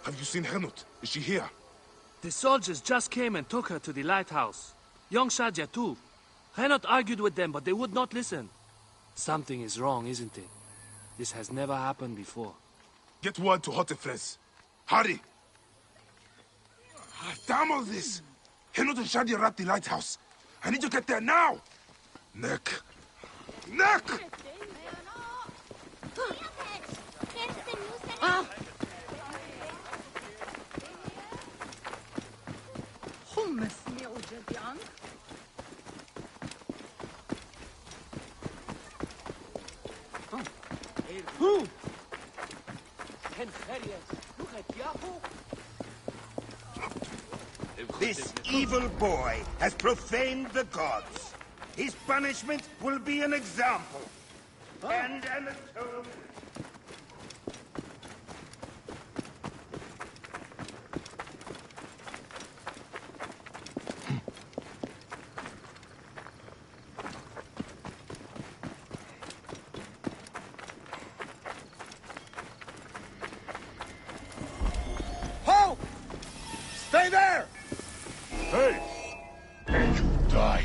Have you seen Henut? Is she here? The soldiers just came and took her to the lighthouse. Young Shadya too. Henut argued with them, but they would not listen. Something is wrong, isn't it? This has never happened before. Get word to Hotefres. Hurry! Damn all this! Henut and Shadya are at the lighthouse. I need to get there now! Neck! Neck! Who? This evil boy has profaned the gods. His punishment will be an example. And an atonement. Halt! Stay there! Hey! And you die.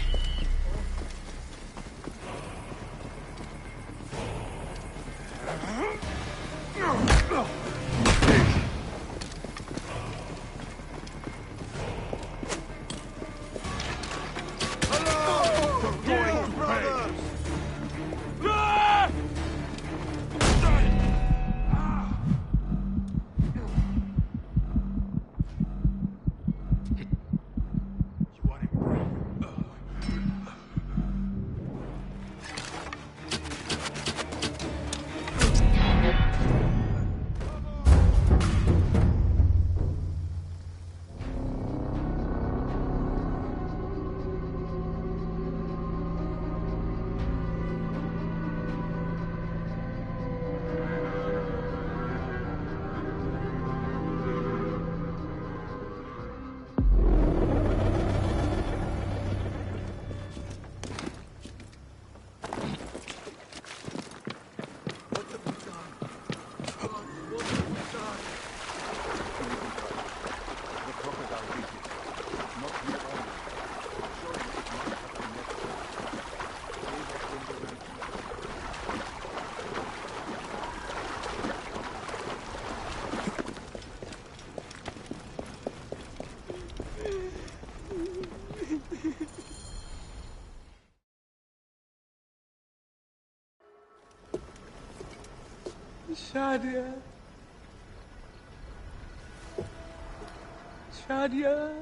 Shadya. Shadya.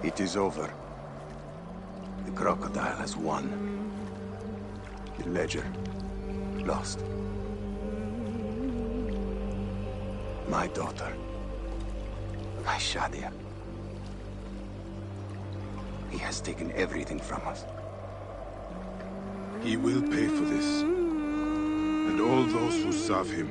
It is over. The crocodile has won. The ledger lost. My daughter. My Shadia. He has taken everything from us. He will pay for this. And all those who serve him.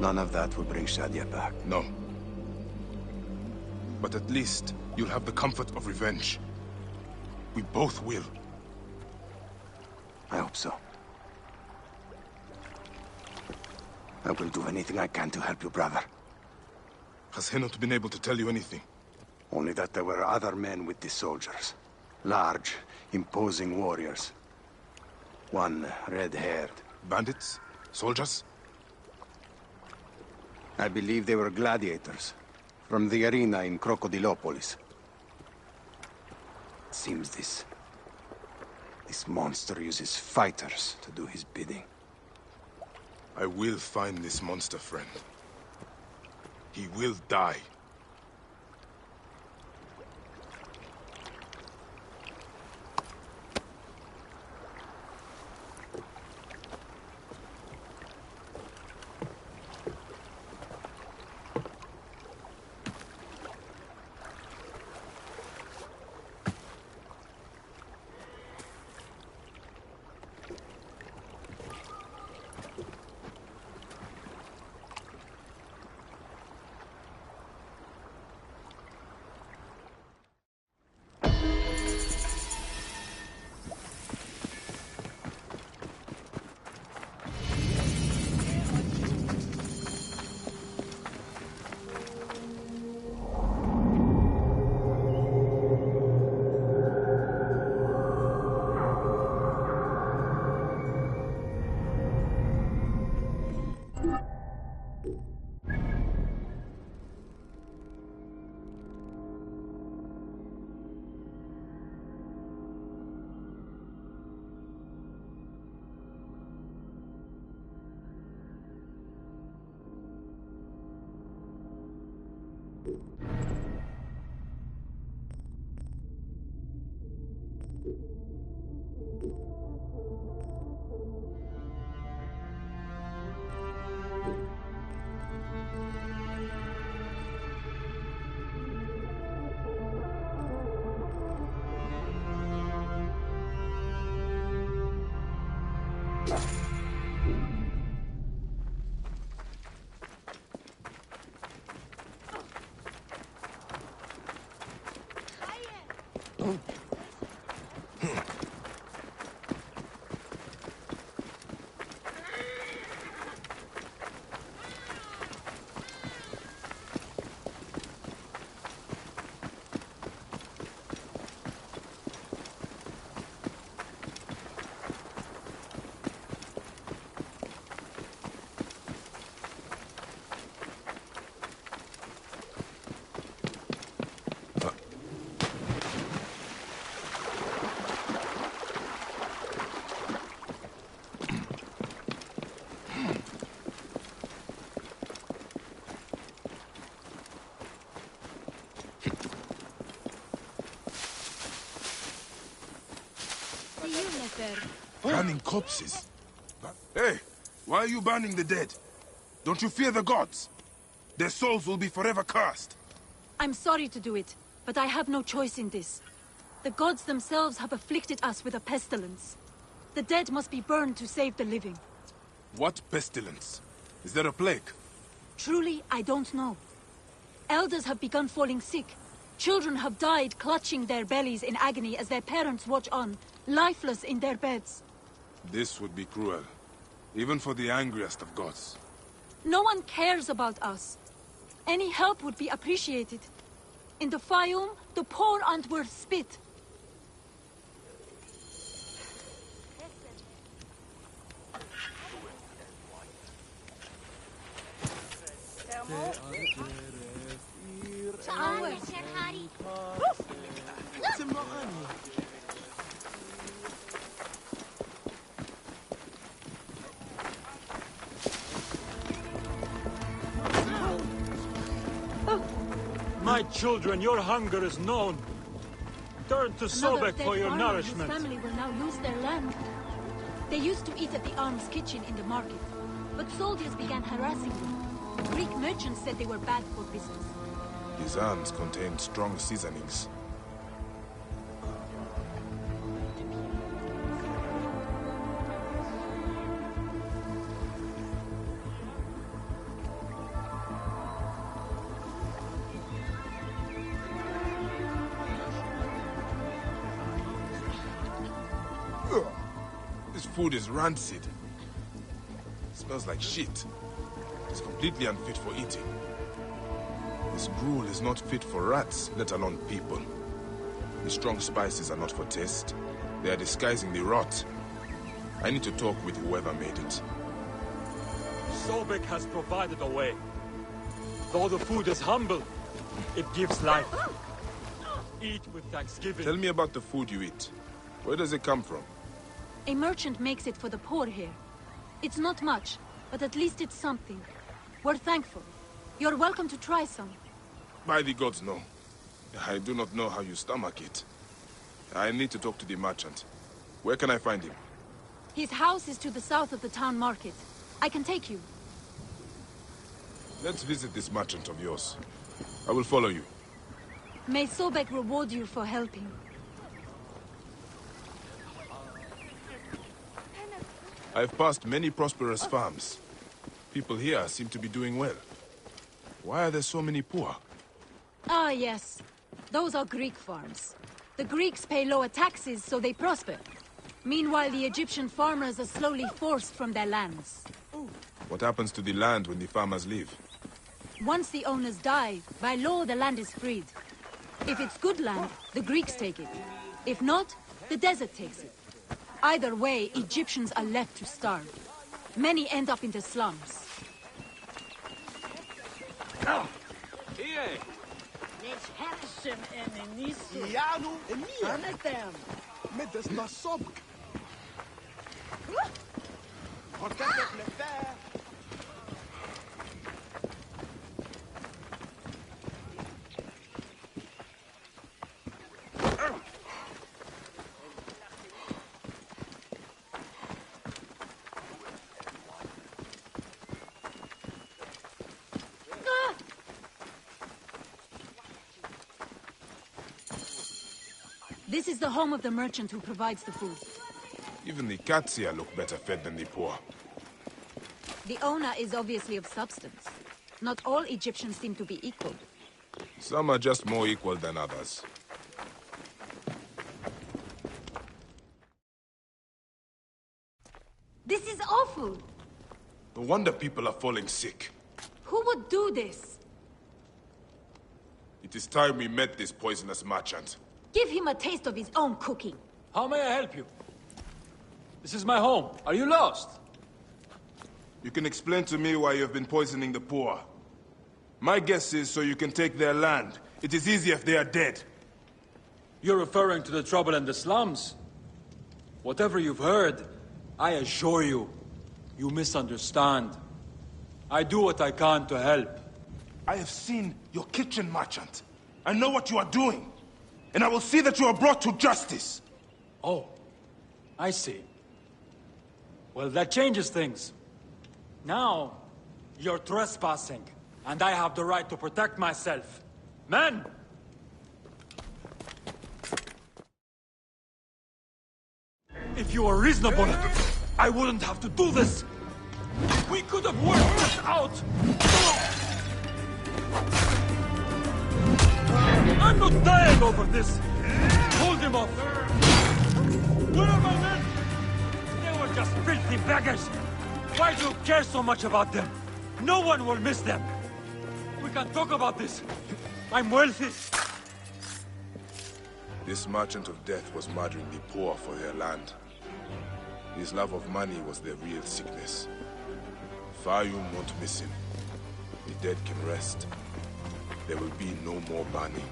None of that will bring Shadia back. No. But at least you'll have the comfort of revenge. We both will. I hope so. I will do anything I can to help you, brother. Has Henot been able to tell you anything? Only that there were other men with the soldiers. Large, imposing warriors. One red-haired. Bandits? Soldiers? I believe they were gladiators. From the arena in Crocodilopolis. It seems this monster uses fighters to do his bidding. I will find this monster, friend. He will die. Burning corpses? Hey, why are you burning the dead? Don't you fear the gods? Their souls will be forever cursed. I'm sorry to do it, but I have no choice in this. The gods themselves have afflicted us with a pestilence. The dead must be burned to save the living. What pestilence? Is there a plague? Truly, I don't know. Elders have begun falling sick. Children have died clutching their bellies in agony as their parents watch on, lifeless in their beds. This would be cruel, even for the angriest of gods. No one cares about us. Any help would be appreciated. In the Fayum, the poor aren't worth spit. My children, your hunger is known. Turn to Sobek for your nourishment. His family will now lose their land. They used to eat at the arms kitchen in the market, but soldiers began harassing them. Greek merchants said they were bad for business. His arms contained strong seasonings. This food is rancid. It smells like shit. It's completely unfit for eating. This gruel is not fit for rats, let alone people. The strong spices are not for taste. They are disguising the rot. I need to talk with whoever made it. Sobek has provided a way. Though the food is humble, it gives life. Eat with thanksgiving. Tell me about the food you eat. Where does it come from? A merchant makes it for the poor here. It's not much, but at least it's something. We're thankful. You're welcome to try some. By the gods, no. I do not know how you stomach it. I need to talk to the merchant. Where can I find him? His house is to the south of the town market. I can take you. Let's visit this merchant of yours. I will follow you. May Sobek reward you for helping. I've passed many prosperous farms. People here seem to be doing well. Why are there so many poor? Ah, yes. Those are Greek farms. The Greeks pay lower taxes, so they prosper. Meanwhile, the Egyptian farmers are slowly forced from their lands. What happens to the land when the farmers leave? Once the owners die, by law the land is freed. If it's good land, the Greeks take it. If not, the desert takes it. Either way, Egyptians are left to starve. Many end up in the slums. This is the home of the merchant who provides the food. Even the cats here look better fed than the poor. The owner is obviously of substance. Not all Egyptians seem to be equal. Some are just more equal than others. This is awful! No wonder people are falling sick. Who would do this? It is time we met this poisonous merchant. Give him a taste of his own cooking. How may I help you? This is my home. Are you lost? You can explain to me why you have been poisoning the poor. My guess is so you can take their land. It is easier if they are dead. You're referring to the trouble in the slums? Whatever you've heard, I assure you, you misunderstand. I do what I can to help. I have seen your kitchen, merchant. I know what you are doing. And I will see that you are brought to justice. Oh, I see. Well, that changes things. Now, you're trespassing, and I have the right to protect myself. Men! If you were reasonable, I wouldn't have to do this. We could have worked this out. I'm not dying over this. Hold him off. Where are my men? They were just filthy beggars. Why do you care so much about them? No one will miss them. We can talk about this. I'm wealthy. This merchant of death was murdering the poor for their land. His love of money was their real sickness. Fayum won't miss him. The dead can rest. There will be no more burning.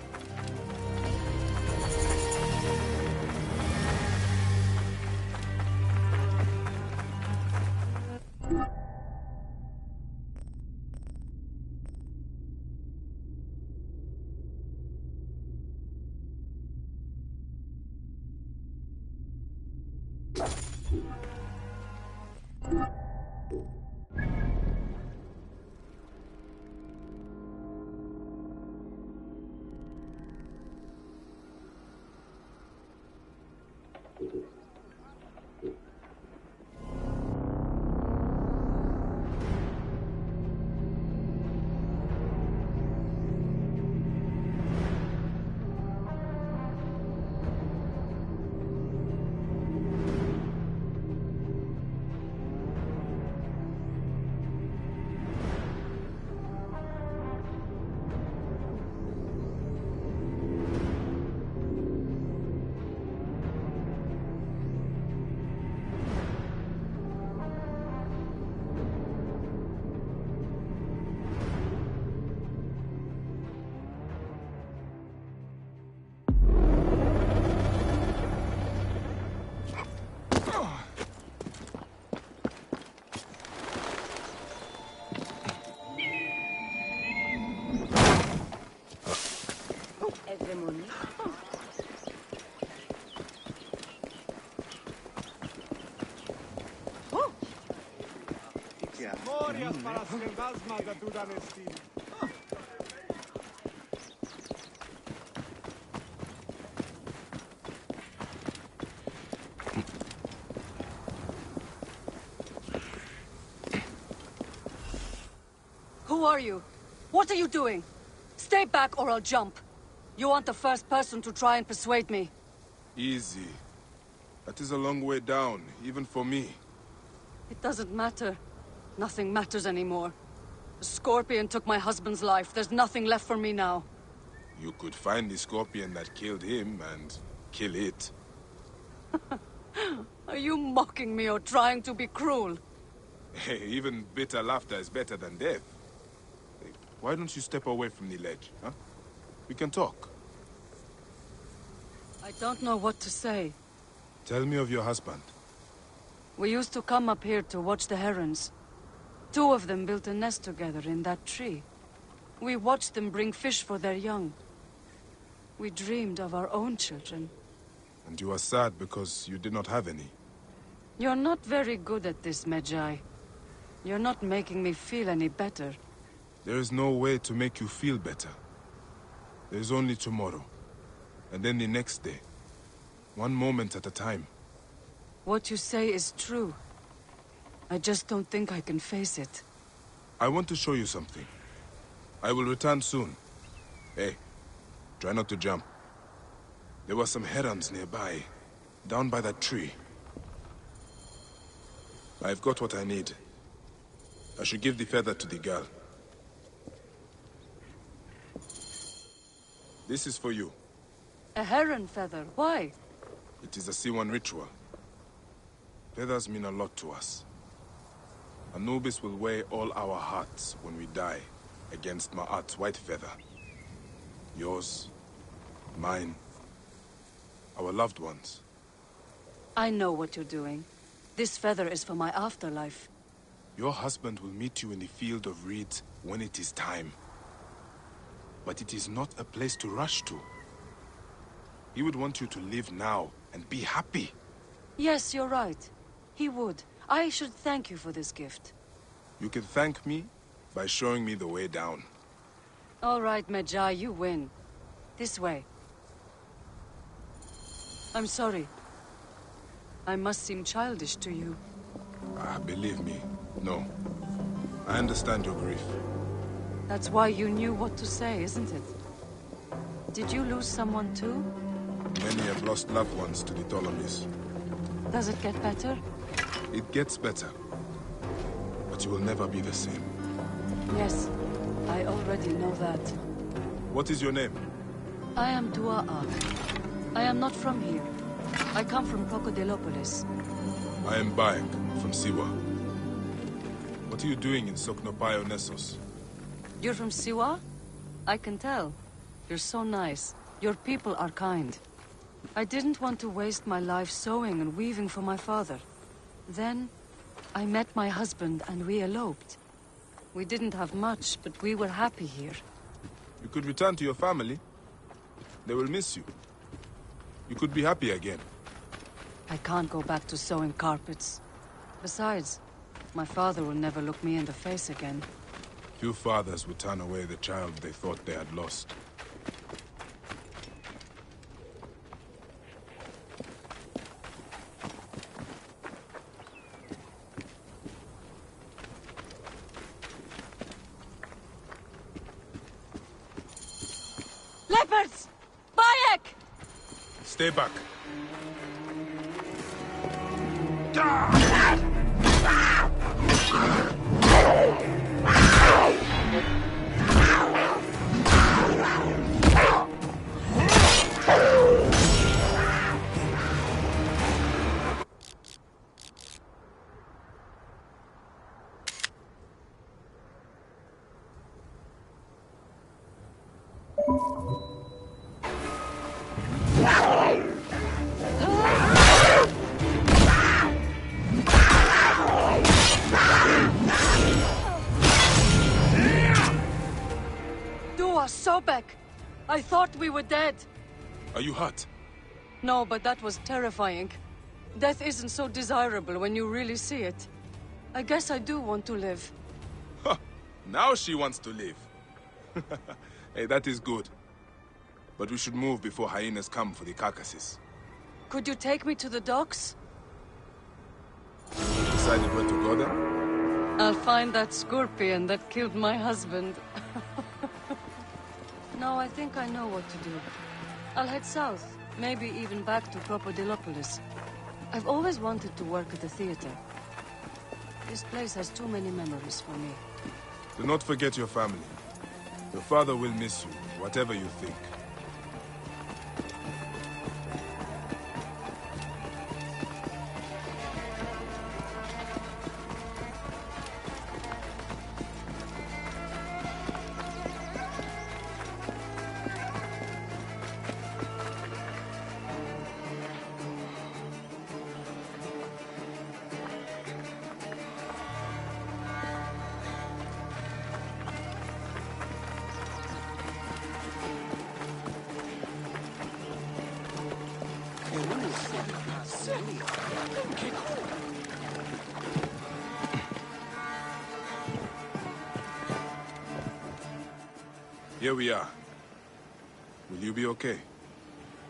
ceremony. Who are you? What are you doing? Stay back or I'll jump. You aren't the first person to try and persuade me. Easy. That is a long way down, even for me. It doesn't matter. Nothing matters anymore. The Scorpion took my husband's life. There's nothing left for me now. You could find the Scorpion that killed him and kill it. Are you mocking me or trying to be cruel? Hey, even bitter laughter is better than death. Hey, why don't you step away from the ledge, huh? We can talk. I don't know what to say. Tell me of your husband. We used to come up here to watch the herons. 2 of them built a nest together in that tree. We watched them bring fish for their young. We dreamed of our own children. And you are sad because you did not have any. You're not very good at this, Medjay. You're not making me feel any better. There is no way to make you feel better. There is only tomorrow. And then the next day. One moment at a time. What you say is true. I just don't think I can face it. I want to show you something. I will return soon. Hey, try not to jump. There were some herons nearby, down by that tree. I've got what I need. I should give the feather to the girl. This is for you. A heron feather? Why? It is a Siwan ritual. Feathers mean a lot to us. Anubis will weigh all our hearts when we die against Ma'at's white feather. Yours, mine, our loved ones. I know what you're doing. This feather is for my afterlife. Your husband will meet you in the field of reeds when it is time. But it is not a place to rush to. He would want you to live now and be happy. Yes, you're right. He would. I should thank you for this gift. You can thank me by showing me the way down. All right, Medjay, you win. This way. I'm sorry. I must seem childish to you. Believe me, no. I understand your grief. That's why you knew what to say, isn't it? Did you lose someone too? Many have lost loved ones to the Ptolemies. Does it get better? It gets better. But you will never be the same. Yes, I already know that. What is your name? I am Tua'a. I am not from here. I come from Crocodilopolis. I am Bayek, from Siwa. What are you doing in Soknopaio Nessos? You're from Siwa? I can tell. You're so nice. Your people are kind. I didn't want to waste my life sewing and weaving for my father. Then, I met my husband and we eloped. We didn't have much, but we were happy here. You could return to your family. They will miss you. You could be happy again. I can't go back to sewing carpets. Besides, my father will never look me in the face again. Few fathers would turn away the child they thought they had lost. Leopards! Bayek! Stay back. Dua Sobek! I thought we were dead. Are you hurt? No, but that was terrifying. Death isn't so desirable when you really see it. I guess I do want to live. Now she wants to live. Hey, that is good. But we should move before hyenas come for the carcasses. Could you take me to the docks? Decided where to go then? I'll find that scorpion that killed my husband. No, I think I know what to do. I'll head south, maybe even back to Crocodilopolis. I've always wanted to work at the theater. This place has too many memories for me. Do not forget your family. Your father will miss you, whatever you think. Here we are. Will you be okay?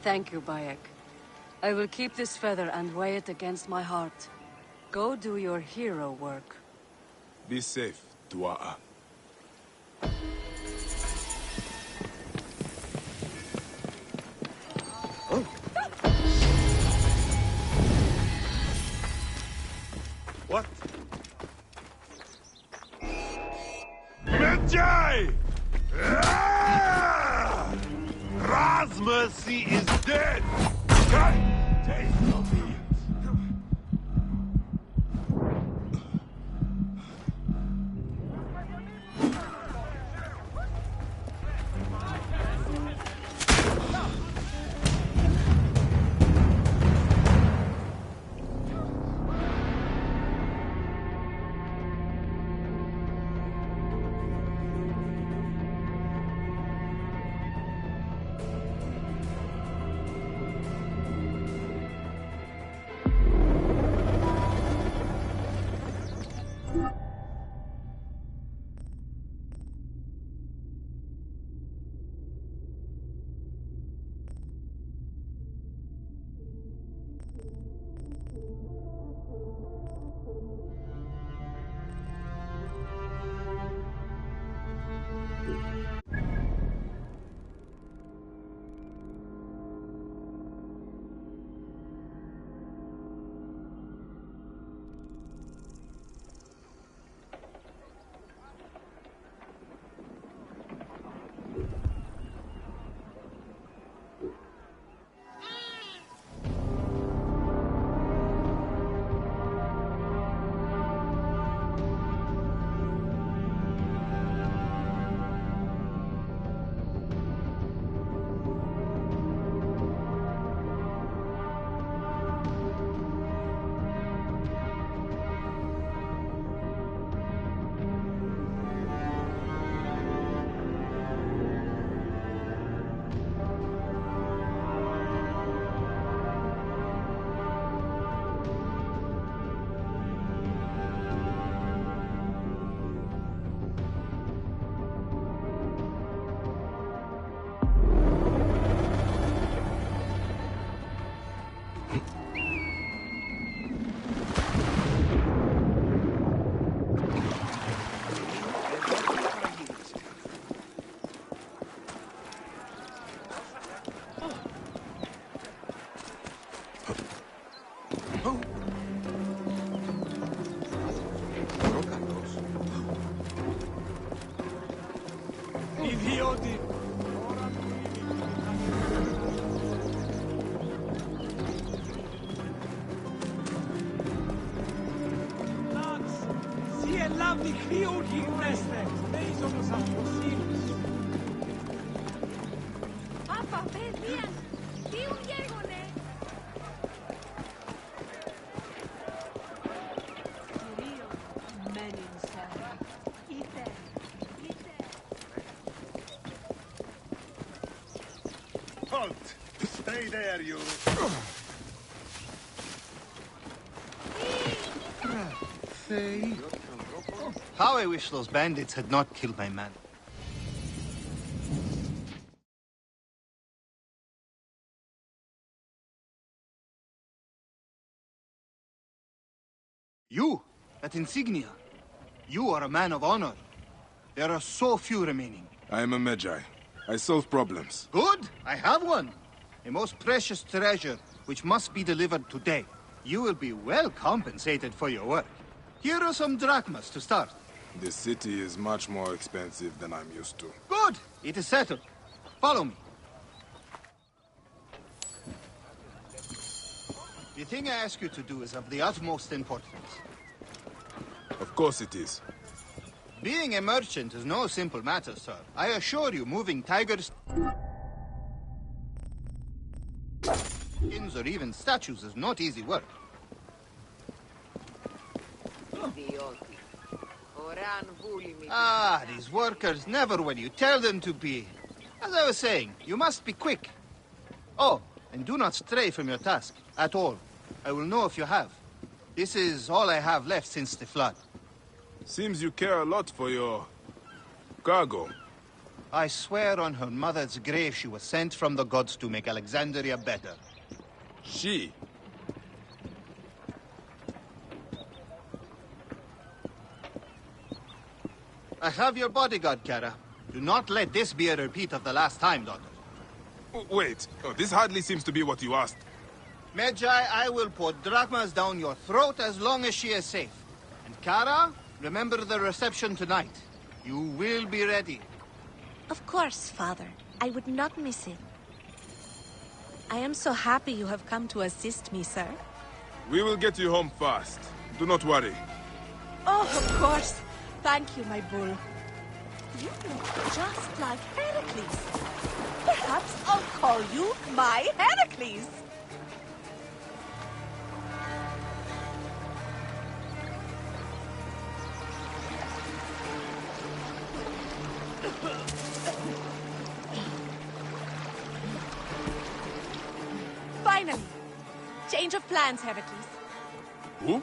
Thank you, Bayek. I will keep this feather and weigh it against my heart. Go do your hero work. Be safe, Tua'a. What? Medjay! Razmercy is dead! Come, taste of it! fault. Stay there, you. Faye. How I wish those bandits had not killed my man. You, that insignia. You are a man of honor. There are so few remaining. I am a Magi. I solve problems. Good, I have one. A most precious treasure, which must be delivered today. You will be well compensated for your work. Here are some drachmas to start. This city is much more expensive than I'm used to. Good, it is settled. Follow me. The thing I ask you to do is of the utmost importance. Of course it is. Being a merchant is no simple matter, sir. I assure you, moving tigers, skins, or even statues is not easy work. Ah, these workers never when you tell them to be. As I was saying, you must be quick. Oh, and do not stray from your task, at all. I will know if you have. This is all I have left since the flood. Seems you care a lot for your cargo. I swear on her mother's grave she was sent from the gods to make Alexandria better. She? I have your bodyguard, Kara. Do not let this be a repeat of the last time, daughter. Wait, this hardly seems to be what you asked. Magi, I will pour drachmas down your throat as long as she is safe. And Kara, remember the reception tonight. You will be ready. Of course, Father. I would not miss it. I am so happy you have come to assist me, sir. We will get you home fast. Do not worry. Oh, of course. Thank you, my bull. You look just like Heracles. Perhaps I'll call you my Heracles. Finally. Change of plans, Heracles. Who?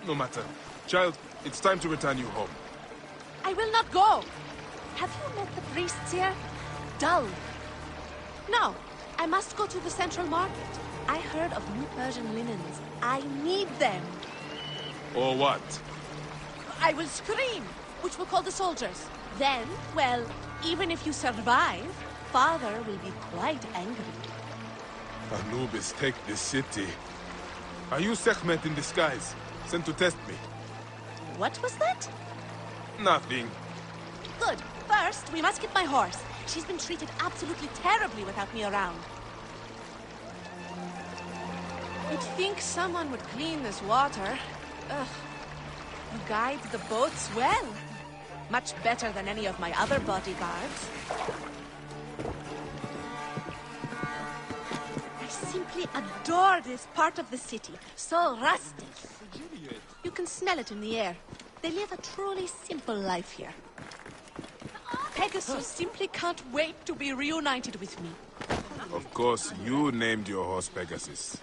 No matter. Child, it's time to return you home. I will not go. Have you met the priests here? Dull. No, I must go to the central market. I heard of new Persian linens. I need them. Or what? I will scream, which will call the soldiers. Then, well, even if you survive, Father will be quite angry. Anubis, take this city. Are you Sekhmet in disguise? Sent to test me? What was that? Nothing. Good. First, we must get my horse. She's been treated absolutely terribly without me around. You'd think someone would clean this water. Ugh. You guide the boats well. Much better than any of my other bodyguards. I simply adore this part of the city. So rustic. You can smell it in the air. They live a truly simple life here. Pegasus simply can't wait to be reunited with me. Of course, you named your horse Pegasus.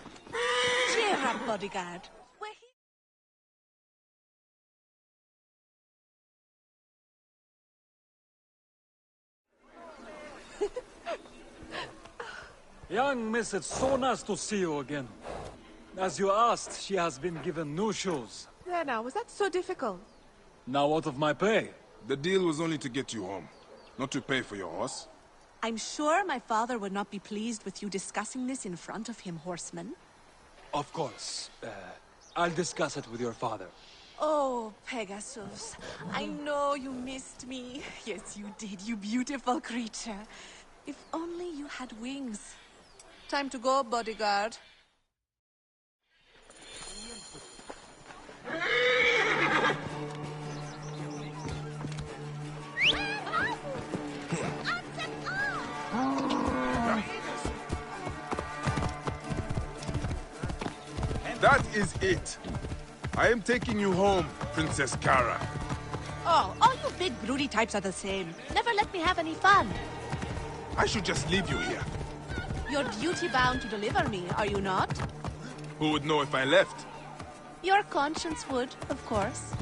Cheer up, bodyguard. Young miss, it's so nice to see you again. As you asked, she has been given new shoes. There now, was that so difficult? Now out of my pay. The deal was only to get you home, not to pay for your horse. I'm sure my father would not be pleased with you discussing this in front of him, horseman. Of course. I'll discuss it with your father. Oh, Pegasus. I know you missed me. Yes, you did, you beautiful creature. If only you had wings. Time to go, bodyguard. That is it. I am taking you home, Princess Kara. Oh, all you big broody types are the same. Never let me have any fun. I should just leave you here. You're duty-bound to deliver me, are you not? Who would know if I left? Your conscience would, of course.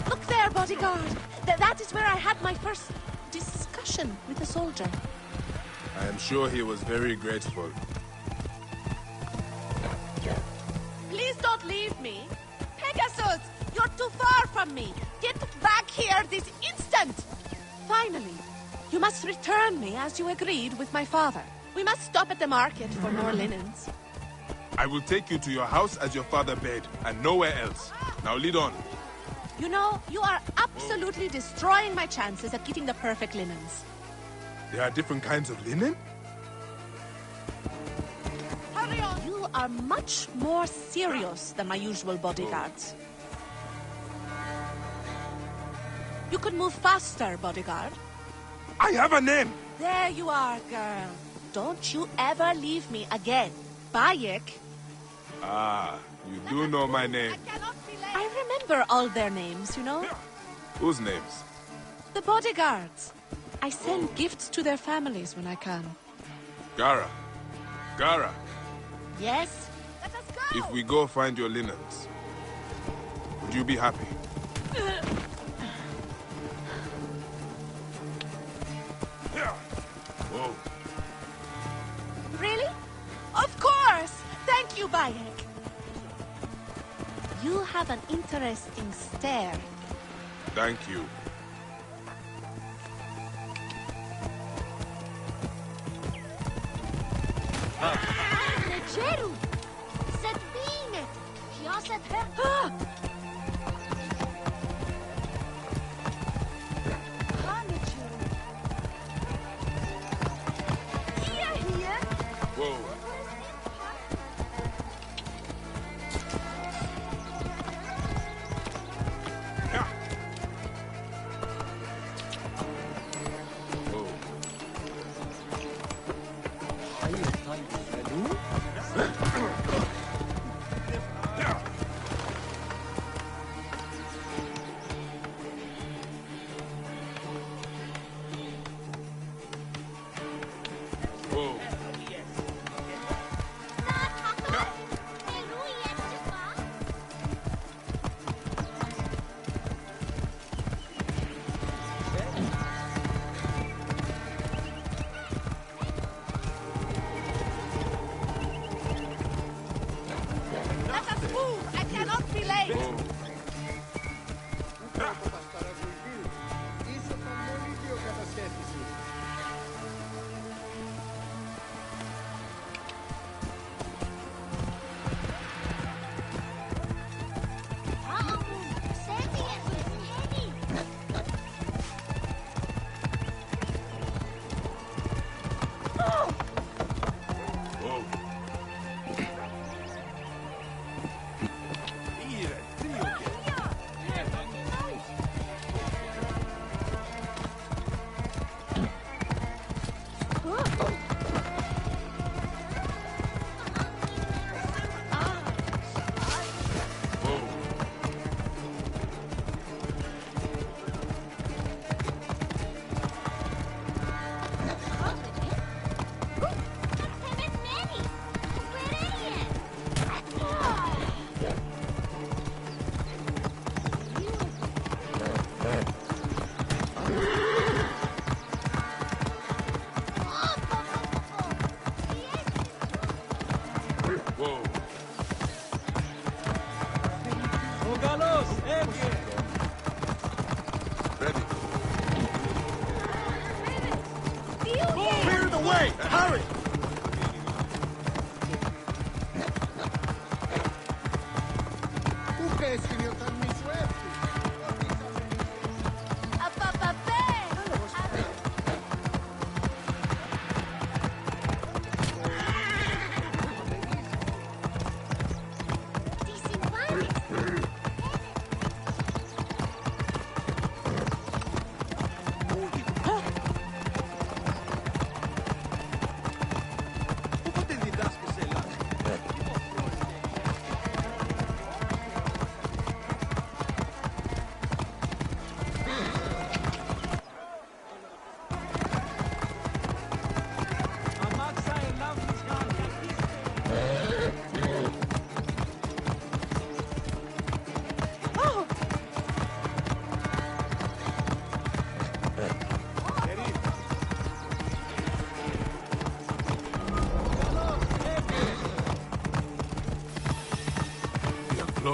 Look there, bodyguard. That is where I had my first discussion with a soldier. I am sure he was very grateful. Please don't leave me. Pegasus, you're too far from me. Get back here this instant. Finally, you must return me as you agreed with my father. We must stop at the market for more linens. I will take you to your house as your father bade, and nowhere else. Now lead on. You know, you are absolutely destroying my chances at getting the perfect linens. There are different kinds of linen? Hurry on! You are much more serious than my usual bodyguards. You could move faster, bodyguard. I have a name! There you are, girl. Don't you ever leave me again. Bayek. Ah, you do know my name. I remember all their names, you know? Whose names? The bodyguards. I send gifts to their families when I can. Gara. Gara. Yes? Let us go! If we go find your linens, would you be happy? Whoa. Really? Of course! Thank you, Bayek. You have an interesting stare. Thank you. Legeru! Zet bine! Ja zet her... Whoa.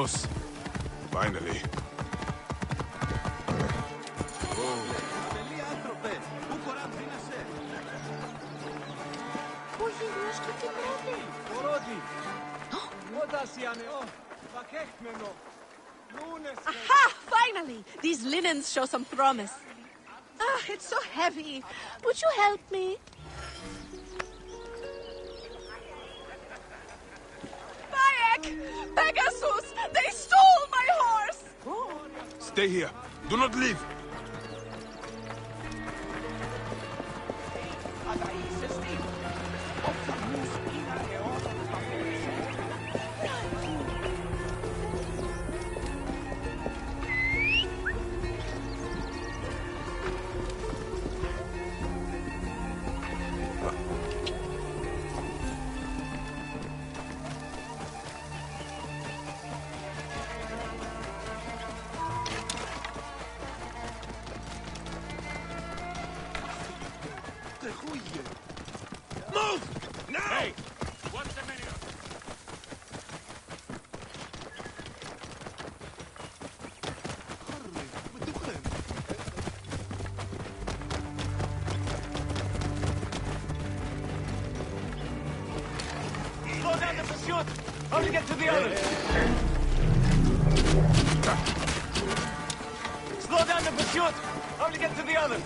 Vámonos. Finally. Aha! Finally! These linens show some promise. Ah, it's so heavy. Would you help me? Bayek! Pegasus! They stole my horse! Stay here. Do not leave. Move! Now! Hey! What's the menu? Slow down the pursuit! How to get to the others? Slow down the pursuit! How to get to the others?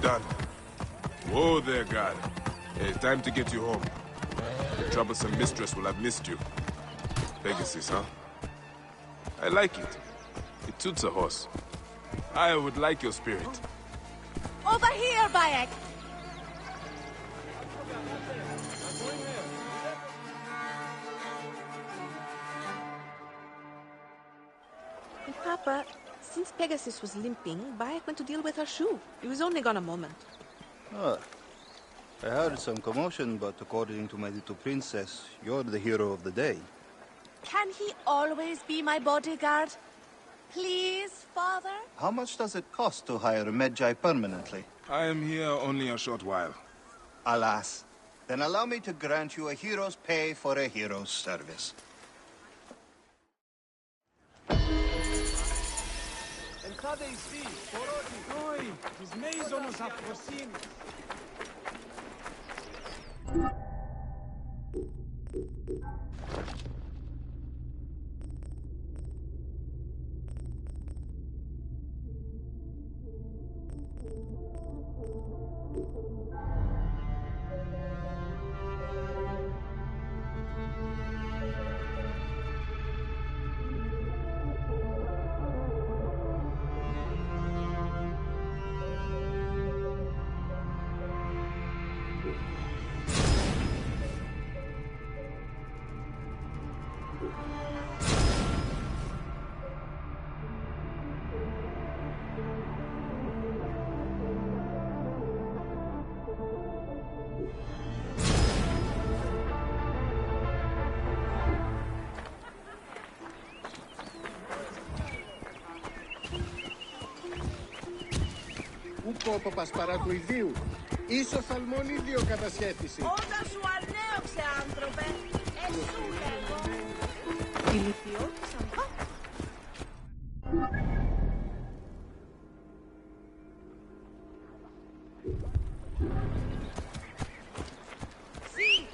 Done. Whoa there, guard. It's time to get you home. The troublesome mistress will have missed you. Pegasus, huh? I like it. It suits a horse. I would like your spirit. Over here, Bayek! Hey, Papa, since Pegasus was limping, Bayek went to deal with her shoe. He was only gone a moment. Oh. I heard some commotion, but according to my little princess, you're the hero of the day. Can he always be my bodyguard? Please, Father? How much does it cost to hire a Medjay permanently? I am here only a short while. Alas. Then allow me to grant you a hero's pay for a hero's service. Κόπο πασπαρακουιδίου. Ίσο θαλμονίδιο κατασχέθηση. Όταν σου ανέωξε, άνθρωπε, εσού λέγω. Ηλικιώτησαν πάντα. Συ,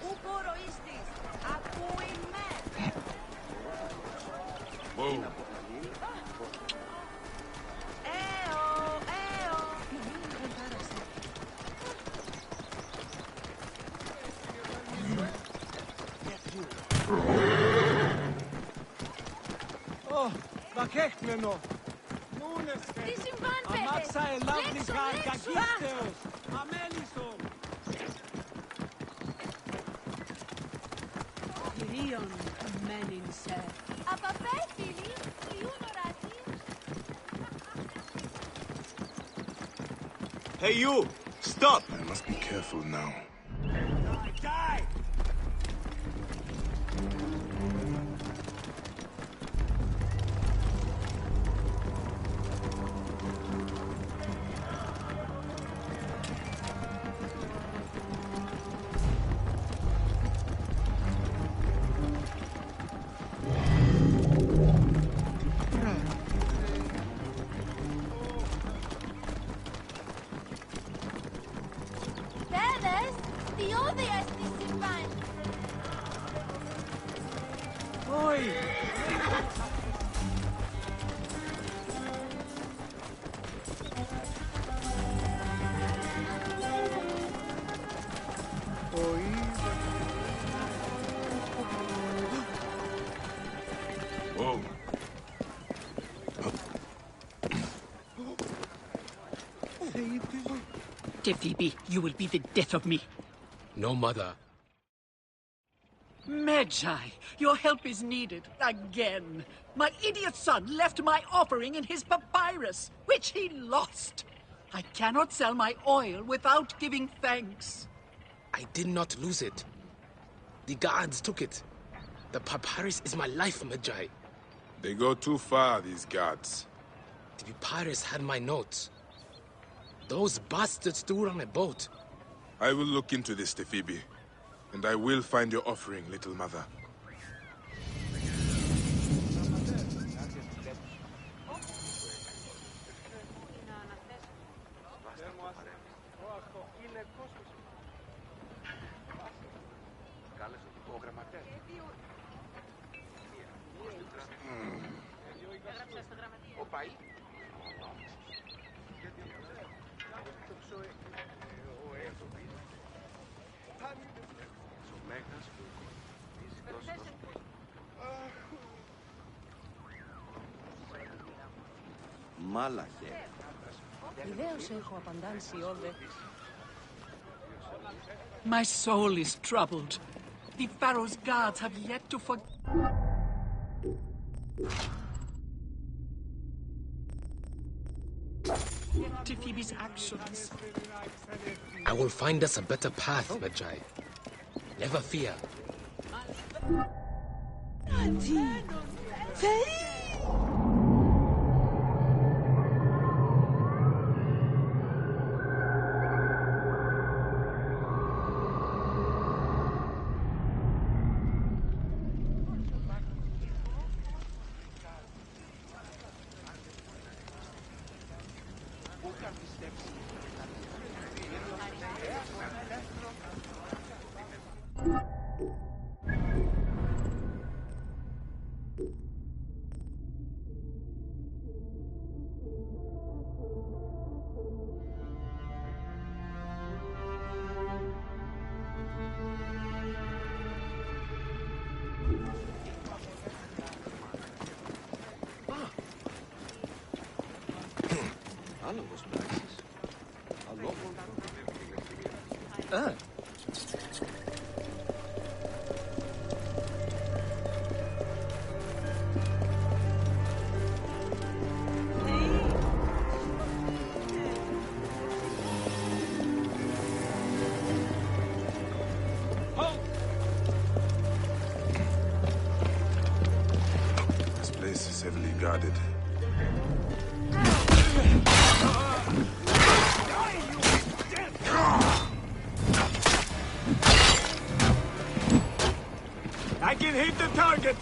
ου κοροίστης, ακούει με. Oh, vakekmeno. Nu Τι συμβάν, παιδες! Αμάξα ελάβνη Λέξω, καρκακίστεως! Αμέλιστο! Κυρίων μένειν σε. Απαπέφυλοι, ιούν ορατή. Hey you! Stop! I must be careful now. Die! Παιδες, διόδια στη συμβάν. Όχι! Whoa. Phoebe, you will be the death of me. No, Mother. Magi, your help is needed again. My idiot son left my offering in his papyrus, which he lost. I cannot sell my oil without giving thanks. I did not lose it. The guards took it. The papyrus is my life, Magi. They go too far, these guards. The papyrus had my notes. Those bastards threw it on a boat. I will look into this, Tefibi. And I will find your offering, little mother. Μάλαχε. Ιδέως έχω απαντήσει, Όλδε. My soul is troubled. The Pharaoh's guards have yet to forget Phoebe's actions. I will find us a better path, Magi. Never fear. This place is heavily guarded. I can hit the target!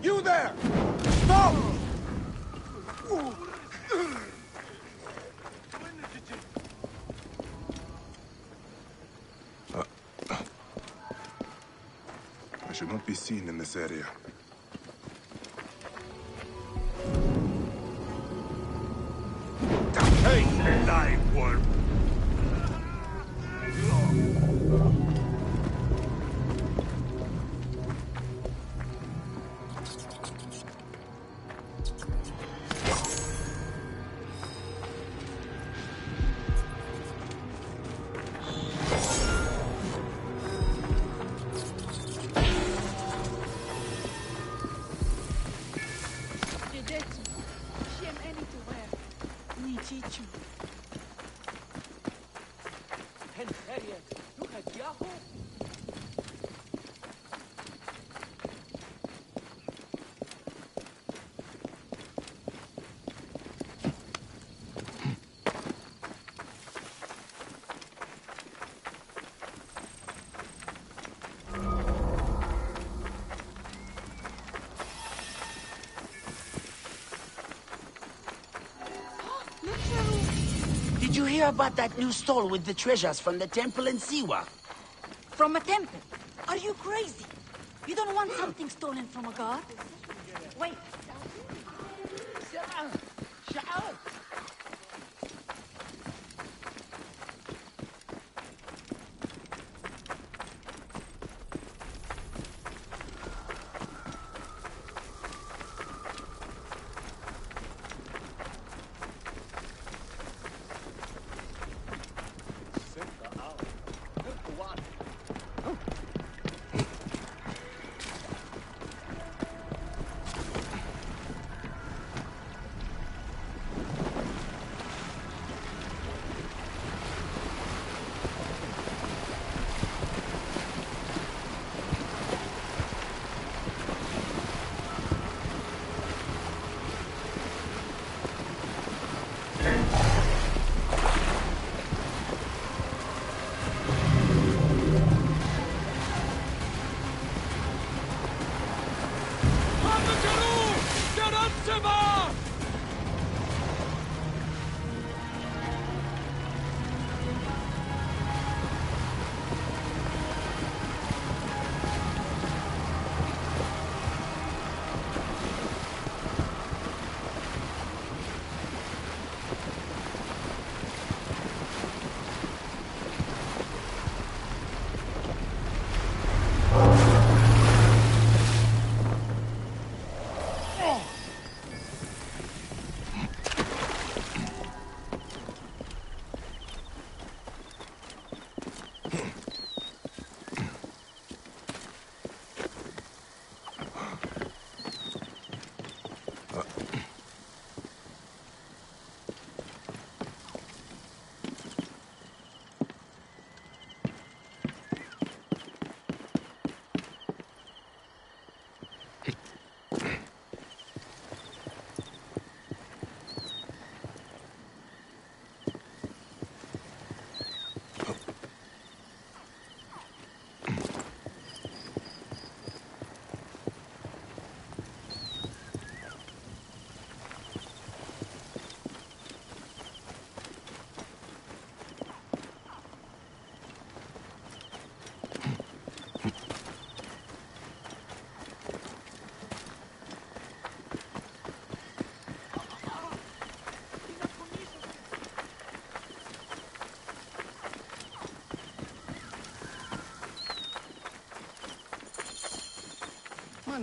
You there! Stop! I should not be seen in this area. Hey, live worm! Did you hear about that new stall with the treasures from the temple in Siwa? From a temple? Are you crazy? You don't want something stolen from a god? Wait.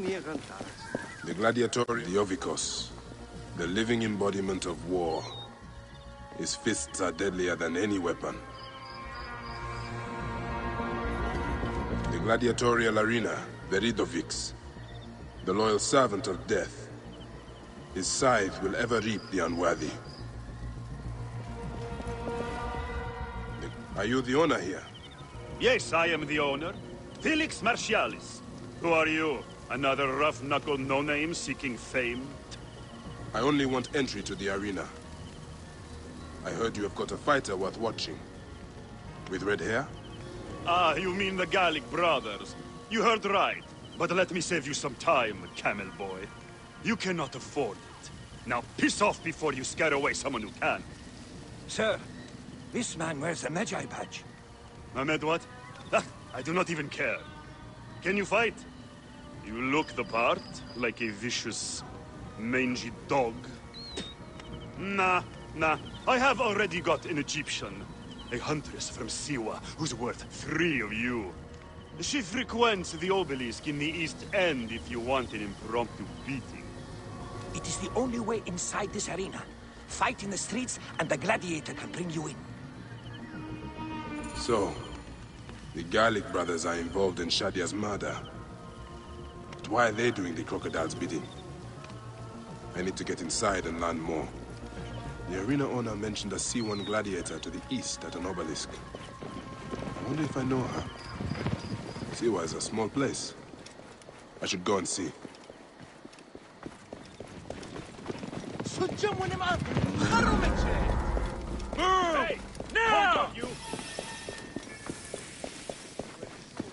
The gladiator, the Ovikos, the living embodiment of war. His fists are deadlier than any weapon. The gladiatorial arena, Veridovix, the loyal servant of death. His scythe will ever reap the unworthy. Are you the owner here? Yes, I am the owner. Felix Martialis. Who are you? Another rough-knuckle no-name seeking fame? I only want entry to the arena. I heard you have got a fighter worth watching. With red hair? Ah, you mean the Gallic brothers. You heard right. But let me save you some time, camel boy. You cannot afford it. Now piss off before you scare away someone who can. Sir, this man wears a Medjay badge. Ahmed what? Ah, I do not even care. Can you fight? You look the part, like a vicious, mangy dog. Nah. I have already got an Egyptian. A huntress from Siwa, who's worth 3 of you. She frequents the obelisk in the East End if you want an impromptu beating. It is the only way inside this arena. Fight in the streets, and the gladiator can bring you in. So, the Gallic brothers are involved in Shadia's murder. But why are they doing the crocodile's bidding? I need to get inside and learn more. The arena owner mentioned a C1 gladiator to the east at an obelisk. I wonder if I know her. Siwa is a small place. I should go and see. Hey! Now! You!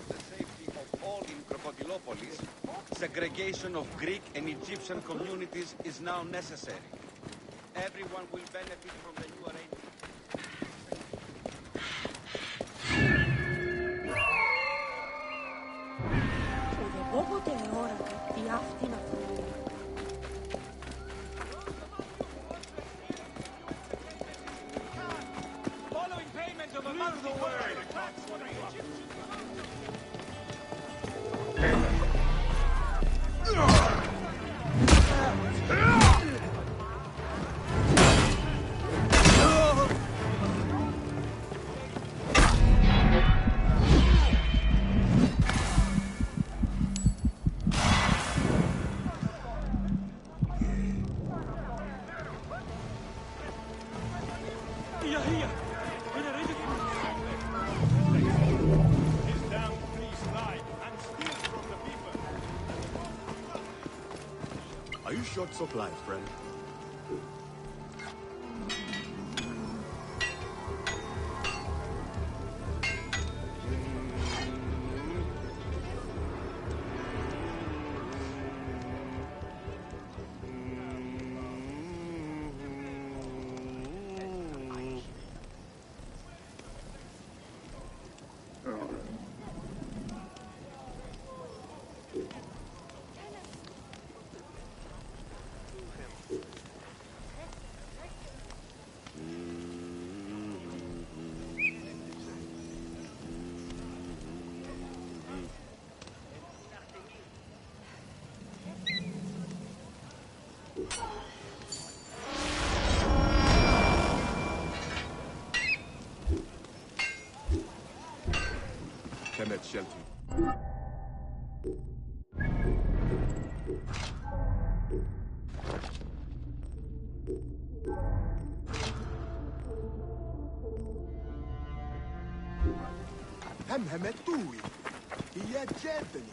The safety of all in Crocodilopolis, segregation of Greek and Egyptian communities is now necessary. Everyone will benefit from the new arrangement. Following payment of a monthly wage. Are you short supply, friend? Kenneth Shelton. همهمت طوي هي جادني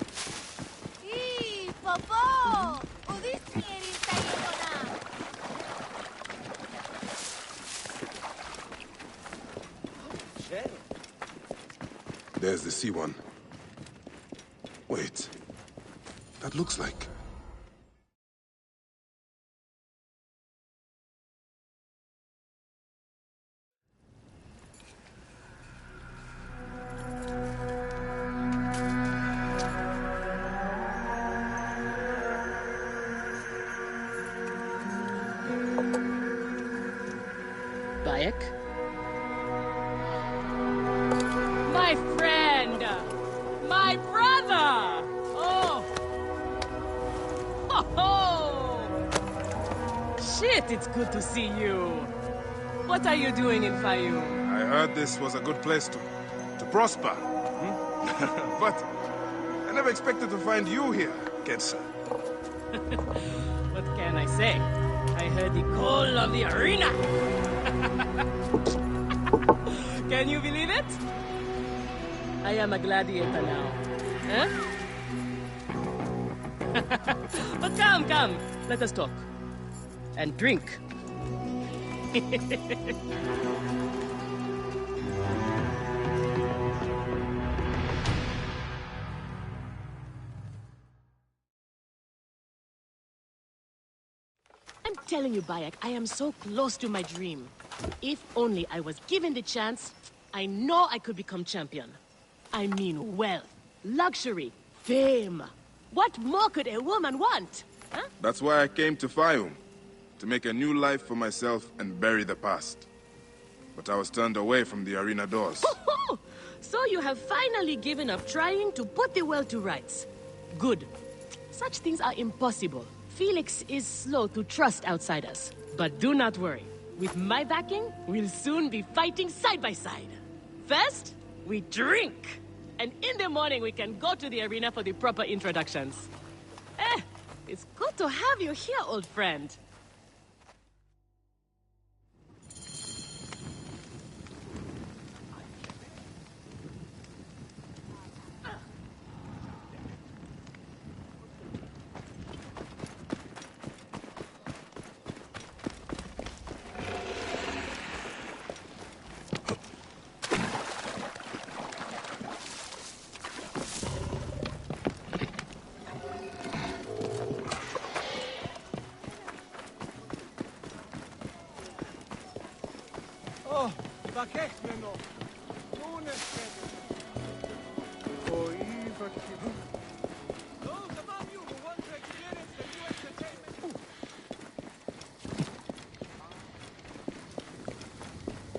Ih, Popó! Ουδείς μυρί τα γεγονά! There's the C1. Wait. That looks like... Bayek? My friend! My brother! Oh! bet it's good to see you. What are you doing in Fayoum? I heard this was a good place to prosper. But I never expected to find you here, Kedsa. What can I say? I heard the call of the arena. Can you believe it? I am a gladiator now. Huh? But come. Let us talk. And drink. I'm telling you, Bayek, I am so close to my dream. If only I was given the chance, I know I could become champion. I mean wealth, luxury, fame. What more could a woman want? Huh? That's why I came to Fayoum. To make a new life for myself and bury the past. But I was turned away from the arena doors. So you have finally given up trying to put the world to rights. Good. Such things are impossible. Felix is slow to trust outsiders. But do not worry. With my backing, we'll soon be fighting side by side. First, we drink. And in the morning, we can go to the arena for the proper introductions. It's good to have you here, old friend.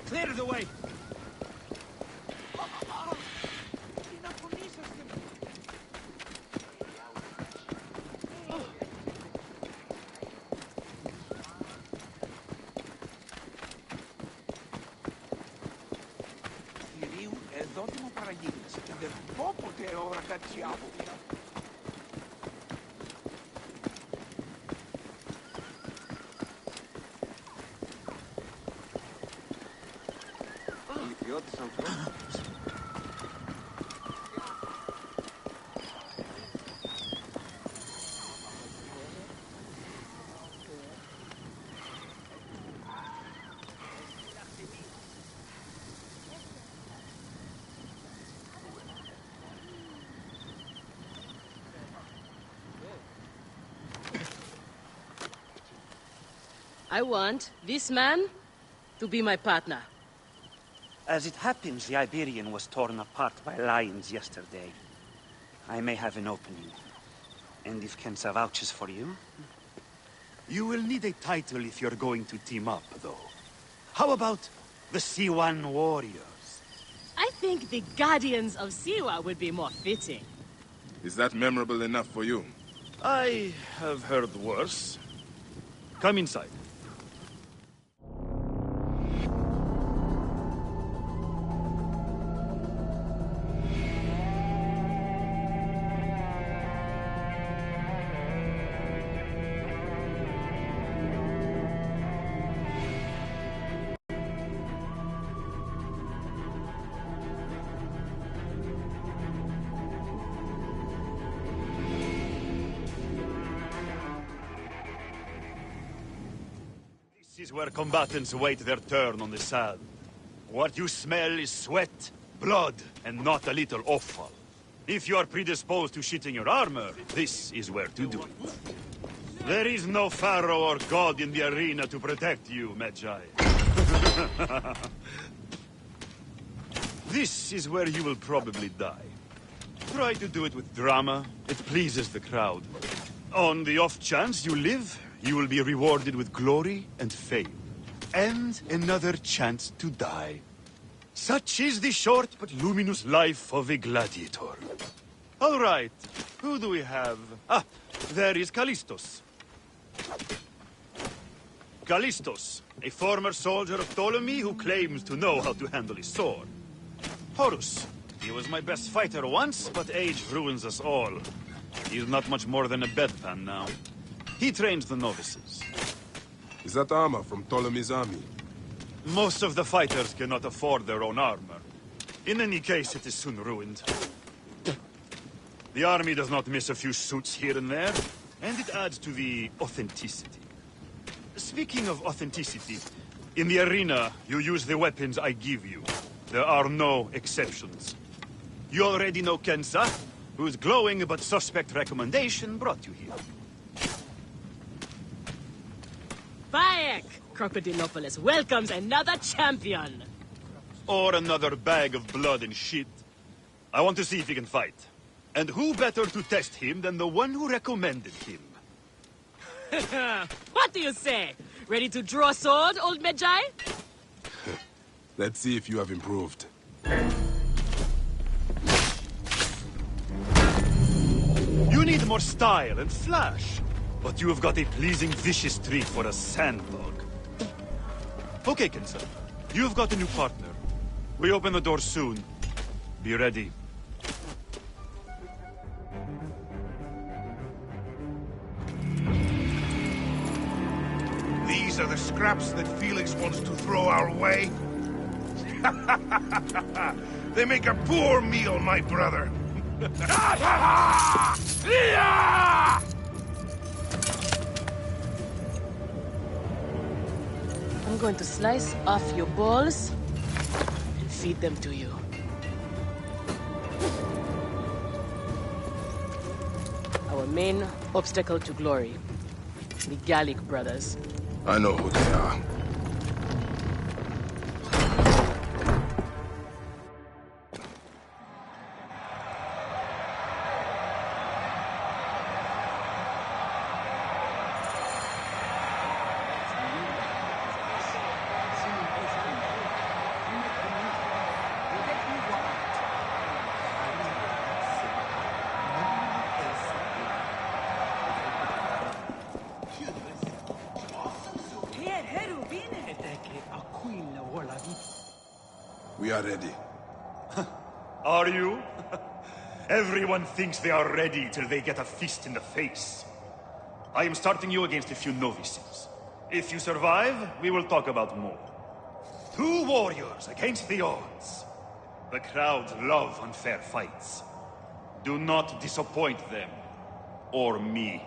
Clear the way! Κυρίου, εδώ τι μου παραγγείλεις. Δεν πω ποτέ ώρα κάτι άλλο. Ηλικιώτης ανθρώπους. I want this man to be my partner. As it happens, the Iberian was torn apart by lions yesterday. I may have an opening. And if Kensa vouches for you? You will need a title if you're going to team up, though. How about the Siwan Warriors? I think the Guardians of Siwa would be more fitting. Is that memorable enough for you? I have heard worse. Come inside. This is where combatants wait their turn on the sand. What you smell is sweat, blood, and not a little offal. If you are predisposed to shitting your armor, this is where to do it. There is no pharaoh or god in the arena to protect you, Medjay. This is where you will probably die. Try to do it with drama. It pleases the crowd. On the off chance you live, you will be rewarded with glory and fame. And another chance to die. Such is the short but luminous life of a gladiator. All right, who do we have? Ah, there is Callistos. Callistos, a former soldier of Ptolemy who claims to know how to handle his sword. Horus, he was my best fighter once, but age ruins us all. He's not much more than a bedpan now. He trains the novices. Is that armor from Ptolemy's army? Most of the fighters cannot afford their own armor. In any case, it is soon ruined. The army does not miss a few suits here and there, and it adds to the authenticity. Speaking of authenticity, in the arena, you use the weapons I give you. There are no exceptions. You already know Kensa, whose glowing but suspect recommendation brought you here. Bayek! Crocodilopolis welcomes another champion! Or another bag of blood and shit. I want to see if he can fight. And who better to test him than the one who recommended him? What do you say? Ready to draw sword, old Medjay? Let's see if you have improved. You need more style and flash. But you have got a pleasing vicious treat for a sand dog. Okay, Kensa. You've got a new partner. We open the door soon. Be ready. These are the scraps that Felix wants to throw our way? They make a poor meal, my brother. I'm going to slice off your balls and feed them to you. Our main obstacle to glory, the Gallic brothers. I know who they are. We are ready. Are you? Everyone thinks they are ready till they get a fist in the face. I am starting you against a few novices. If you survive, we will talk about more. 2 warriors against the odds. The crowds love unfair fights. Do not disappoint them. Or me.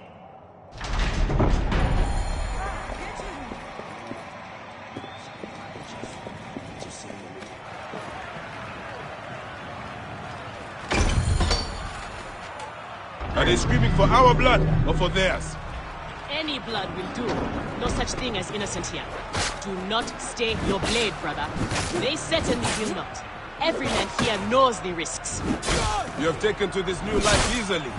Are they screaming for our blood or for theirs? Any blood will do. No such thing as innocent here. Do not stay your blade, brother. They certainly will not. Every man here knows the risks. You have taken to this new life easily.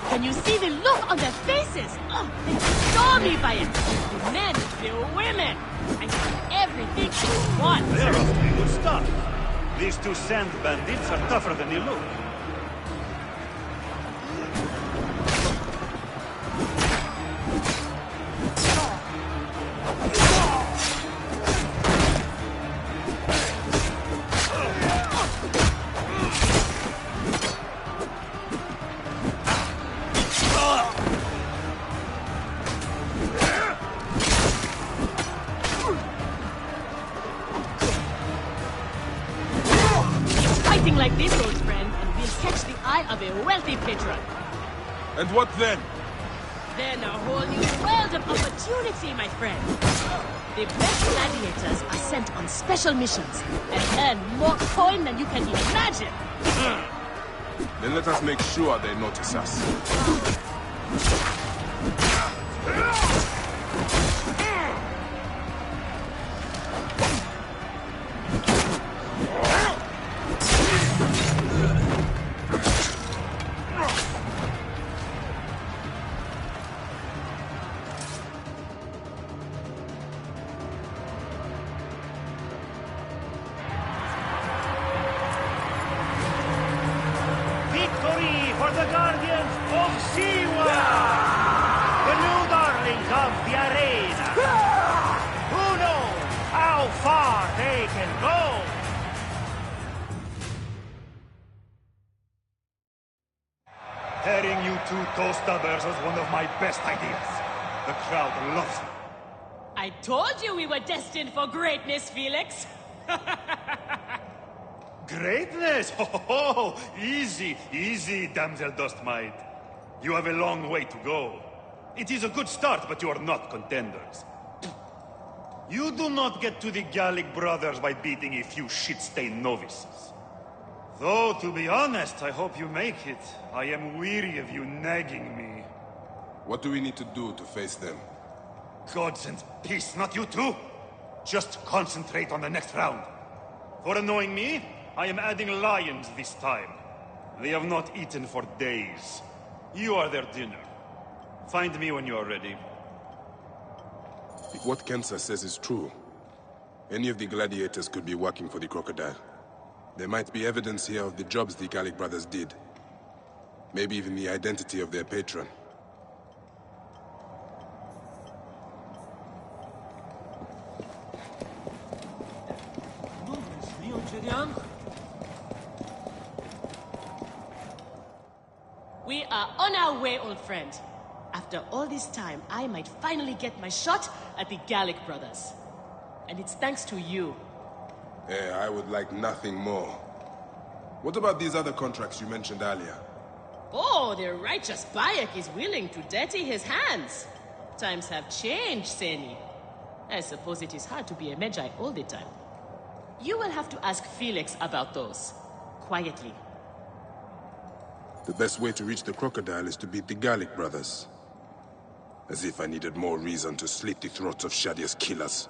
Can you see the look on their faces? Oh, they saw me by it. The men, the women. I see everything at once. They're off to a good start. These 2 sand bandits are tougher than they look. Like this, old friend, and we'll catch the eye of a wealthy patron. And what then? Then a whole new world of opportunity, my friend. The best gladiators are sent on special missions and earn more coin than you can imagine. Then let us make sure they notice us. For the Guardians of Siwa! The new darlings of the arena! far they can go! Pairing you two toe-stubbers was one of my best ideas. The crowd loves you. I told you we were destined for greatness, Felix! Greatness? Ho, ho, ho. Easy, easy, damsel Dustmite. You have a long way to go. It is a good start, but you are not contenders. You do not get to the Gallic brothers by beating a few shit-stained novices. Though, to be honest, I hope you make it. I am weary of you nagging me. What do we need to do to face them? Gods and peace, not you two! Just concentrate on the next round. For annoying me, I am adding lions this time. They have not eaten for days. You are their dinner. Find me when you are ready. If what Kensa says is true, any of the gladiators could be working for the crocodile. There might be evidence here of the jobs the Gallic brothers did. Maybe even the identity of their patron. We are on our way, old friend. After all this time, I might finally get my shot at the Gallic brothers. And it's thanks to you. I would like nothing more. What about these other contracts you mentioned earlier? Oh, the righteous Bayek is willing to dirty his hands. Times have changed, Seni. I suppose it is hard to be a Magi all the time. You will have to ask Felix about those. Quietly. The best way to reach the crocodile is to beat the Gallic brothers. As if I needed more reason to slit the throats of Shadia's killers.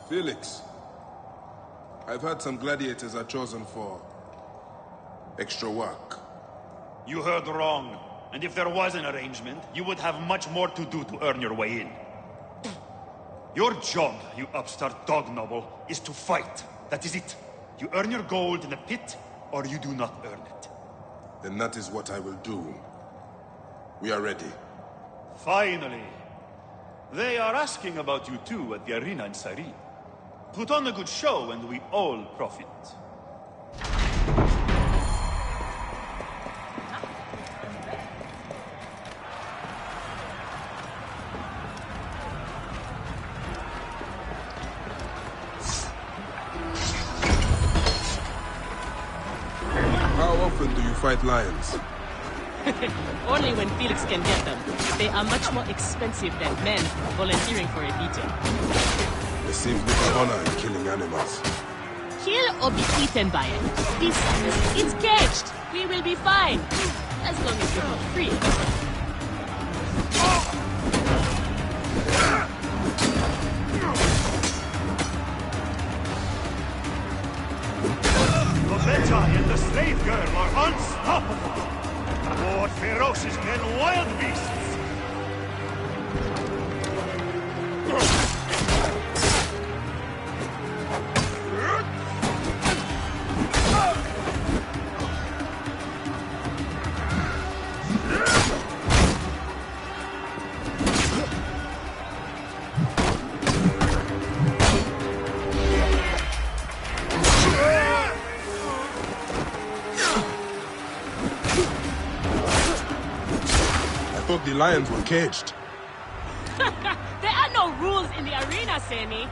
Felix, I've heard some gladiators are chosen for extra work. You heard wrong. And if there was an arrangement, you would have much more to do to earn your way in. Your job, you upstart dog noble, is to fight. That is it. You earn your gold in the pit, or you do not earn it. Then that is what I will do. We are ready. Finally. They are asking about you too at the arena in Sari. Put on a good show and we all profit. How often do you fight lions? Only when Felix can get them. They are much more expensive than men volunteering for a beating. There seems little honor in killing animals. Kill or be eaten by it. Besides, it's caged. We will be fine. As long as you're not free. The Magi and the slave girl are unstoppable. More ferocious than wild beasts. The lions were caged. There are no rules in the arena, Seni.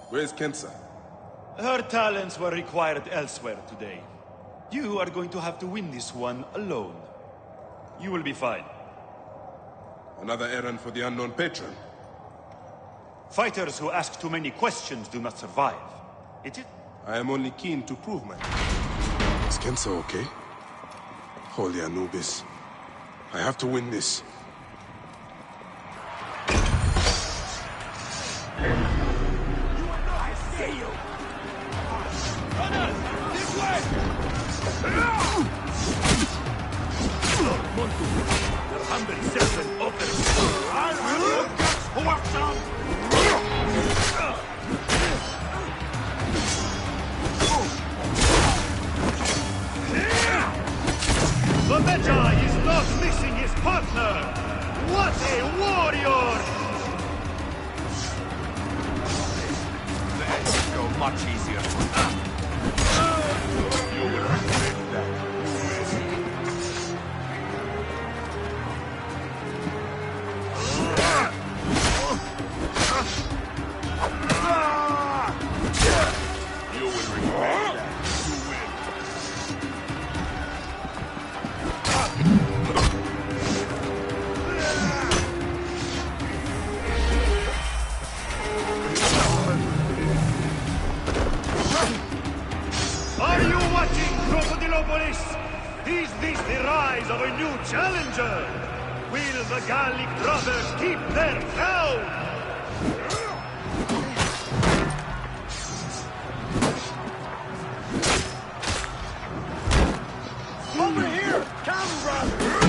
Where's Kensa? Her talents were required elsewhere today. You are going to have to win this one alone. You will be fine. Another errand for the unknown patron. Fighters who ask too many questions do not survive. It is... I am only keen to prove my... Is Kensa okay? Holy Anubis. I have to win this. I see you! Runners! This way! Montu, your humble servant offers. I'll have you guts who have some! The Magi is not missing his partner! What a warrior! Let's go much easier. You will regret that. You will regret that. Are you watching, Crocodilopolis? Is this the rise of a new challenger? Will the Gallic brothers keep their crown? Over here! Come, brother!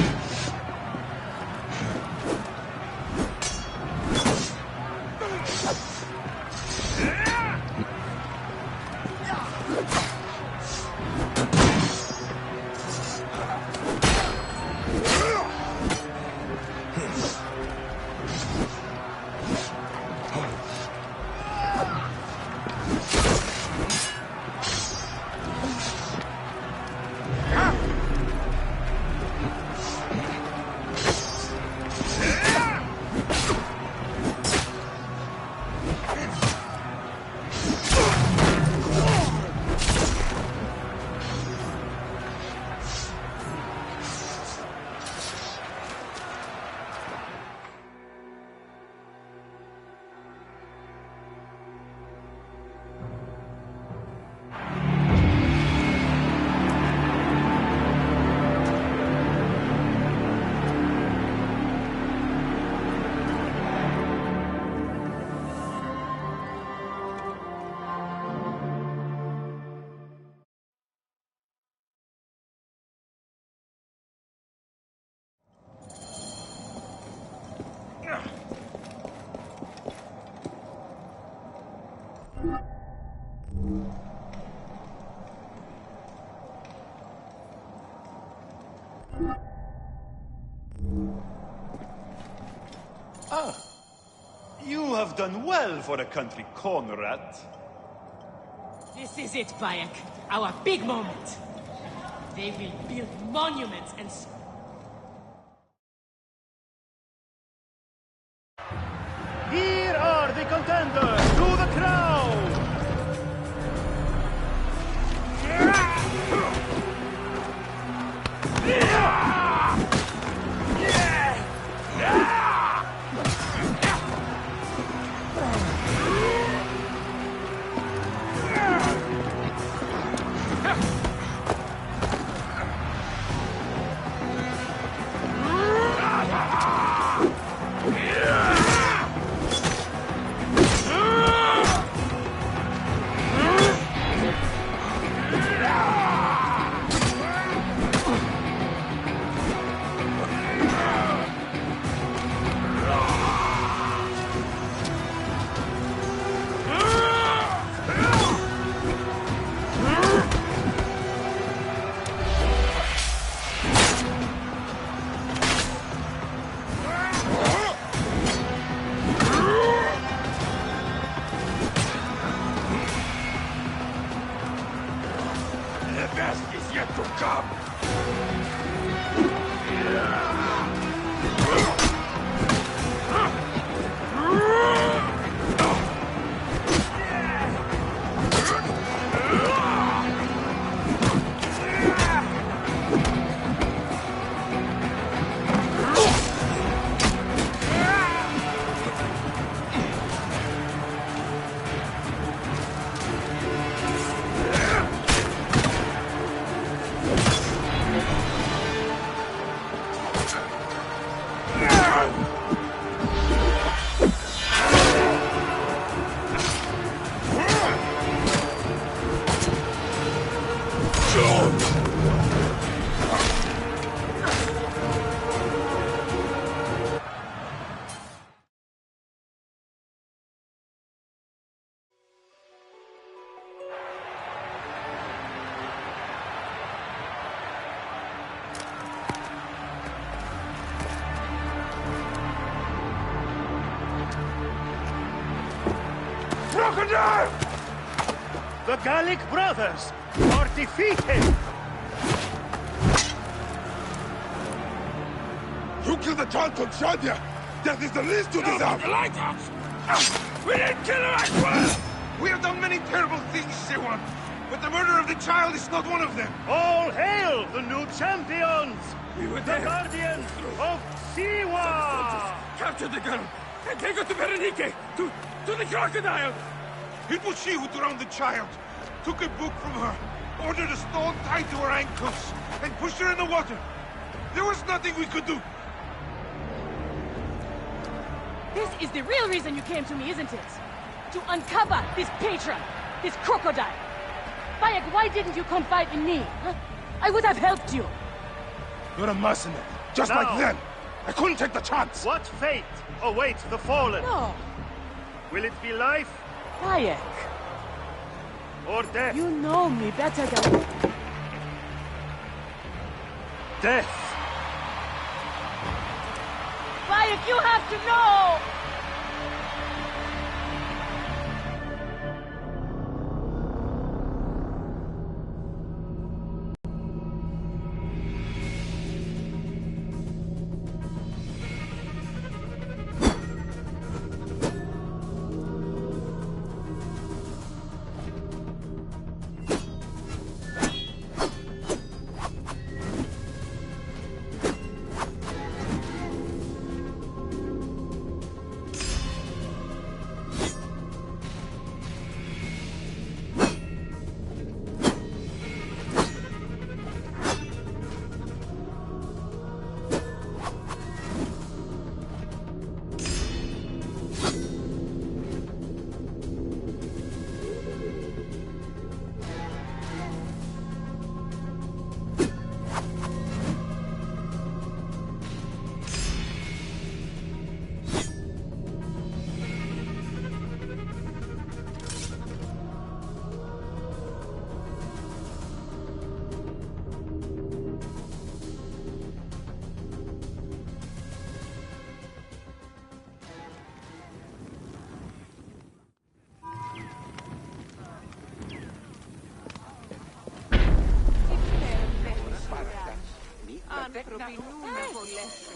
Ah, you have done well for a country corn rat. This is it, Bayek. Our big moment. They will build monuments and... Here are the contenders to the crown! Yeah! Crocodile! The Gallic brothers are defeated! You killed the child from Shadia! That is the least you deserve! The lighthouse! We didn't kill her, I swear! We have done many terrible things, Siwan, but the murder of the child is not one of them. All hail the new champions! We were The there. guardians of Siwa! Capture the girl and take her to Berenike, to the crocodile! It was she who drowned the child, took a book from her, ordered a stone tied to her ankles, and pushed her in the water. There was nothing we could do. This is the real reason you came to me, isn't it? To uncover this patron, this crocodile. Bayek, why didn't you confide in me? Huh? I would have helped you. You're a mercenary, just Now. like them. I couldn't take the chance. What fate awaits the fallen? No. Will it be life Bayek, or death? you know me better than... Death! Bayek, you have to know!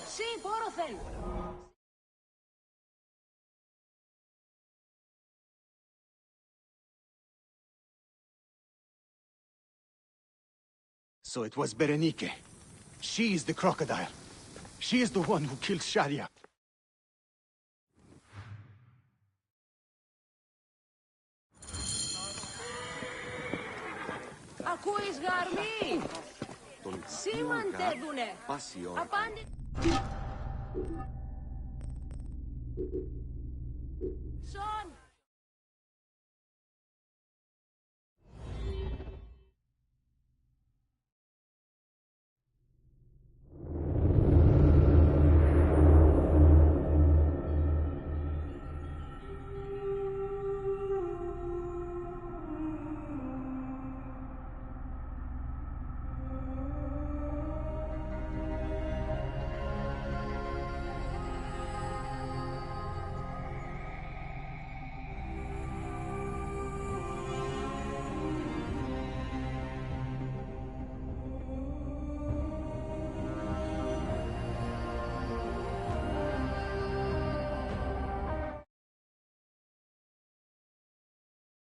Sì, poro θέλω. So it was Berenike. She is the crocodile. She is the one who killed Shadia. Ακούεις γαρμή! Σήμαντε δουνε! Πάση ώρα. Απάντη...